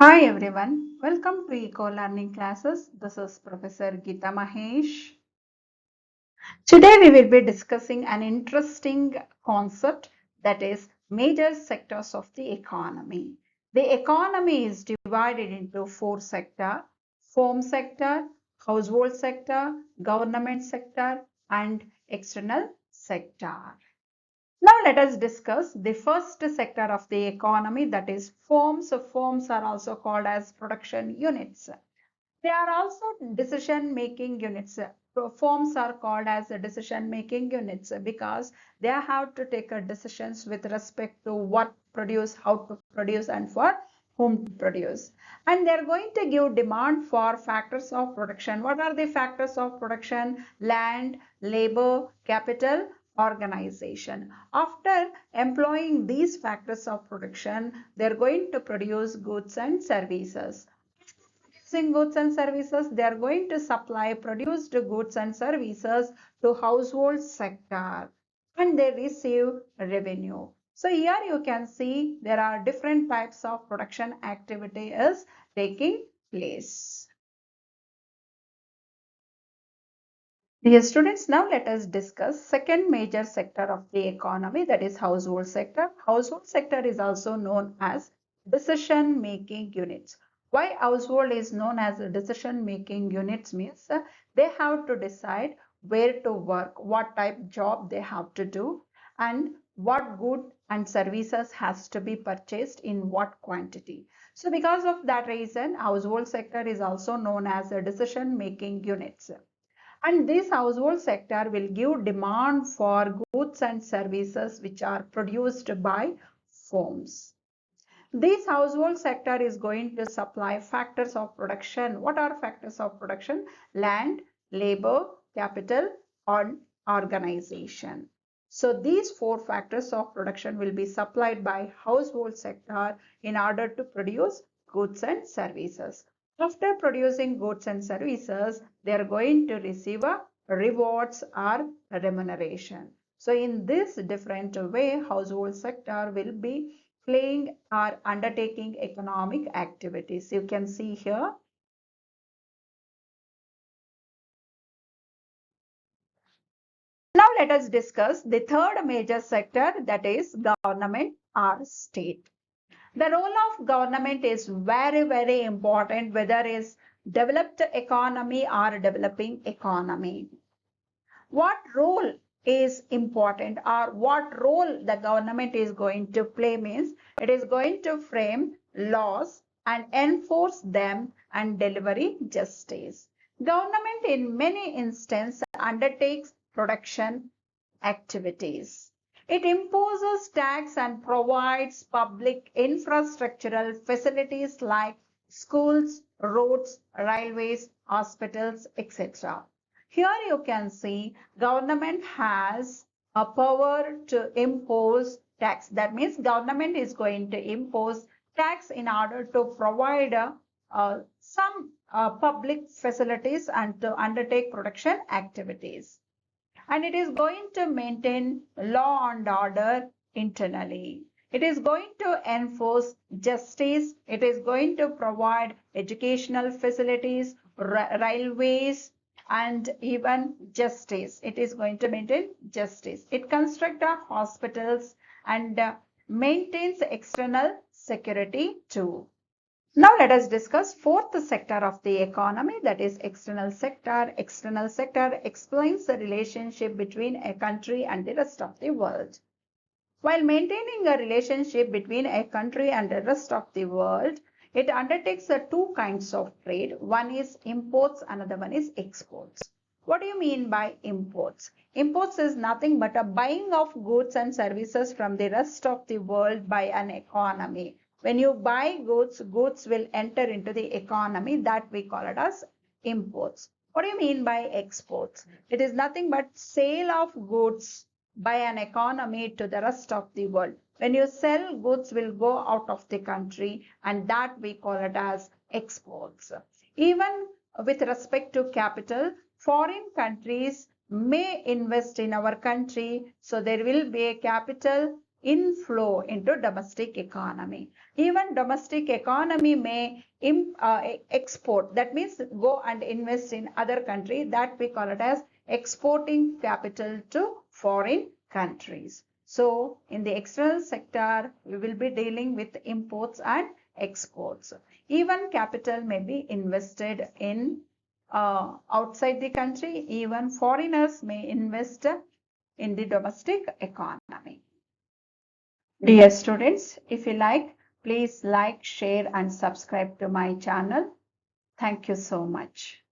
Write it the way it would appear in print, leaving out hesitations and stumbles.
Hi everyone, welcome to Eco Learning Classes. This is Professor Geeta Mahesh. Today we will be discussing an interesting concept, that is major sectors of the economy. The economy is divided into four sectors: firm sector, household sector, government sector, and external sector. Now let us discuss the first sector of the economy, that is firms. So firms are also called as production units. They are also decision-making units. So firms are called as decision-making units because they have to take decisions with respect to what produce, how to produce, and for whom to produce. And they are going to give demand for factors of production. What are the factors of production? Land, labor, capital, organization. After employing these factors of production, they are going to produce goods and services. Producing goods and services, they are going to supply produced goods and services to household sector and they receive revenue. So here you can see there are different types of production activity is taking place. Dear students, now let us discuss second major sector of the economy, that is household sector. Household sector is also known as decision making units. Why household is known as decision making units means they have to decide where to work, what type job they have to do, and what good and services has to be purchased in what quantity. So because of that reason, household sector is also known as a decision making units. And this household sector will give demand for goods and services which are produced by firms. This household sector is going to supply factors of production. What are factors of production? Land, labor, capital, and organization. So these four factors of production will be supplied by household sector in order to produce goods and services. After producing goods and services, they are going to receive a rewards or remuneration. So in this different way, household sector will be playing or undertaking economic activities. You can see here. Now let us discuss the third major sector, that is government or state. The role of government is very important, whether it's developed economy or developing economy. What role is important or what role the government is going to play means it is going to frame laws and enforce them and deliver justice. Government in many instances undertakes production activities. It imposes tax and provides public infrastructural facilities like schools, roads, railways, hospitals, etc. Here you can see government has a power to impose tax. That means government is going to impose tax in order to provide some public facilities and to undertake production activities. And it is going to maintain law and order internally. It is going to enforce justice. It is going to provide educational facilities, railways, and even justice. It is going to maintain justice. It constructs hospitals and maintains external security too. Now let us discuss fourth sector of the economy, that is external sector. External sector explains the relationship between a country and the rest of the world. While maintaining a relationship between a country and the rest of the world, it undertakes two kinds of trade. One is imports, another one is exports. What do you mean by imports? Imports is nothing but a buying of goods and services from the rest of the world by an economy. When you buy goods, goods will enter into the economy, that we call it as imports. What do you mean by exports? It is nothing but sale of goods by an economy to the rest of the world. When you sell, goods will go out of the country and that we call it as exports. Even with respect to capital, foreign countries may invest in our country, so there will be a capital inflow into domestic economy. Even domestic economy may export, that means go and invest in other country, that we call it as exporting capital to foreign countries. So in the external sector, we will be dealing with imports and exports. Even capital may be invested in outside the country. Even foreigners may invest in the domestic economy. Dear students, if you like, please like, share and subscribe to my channel. Thank you so much.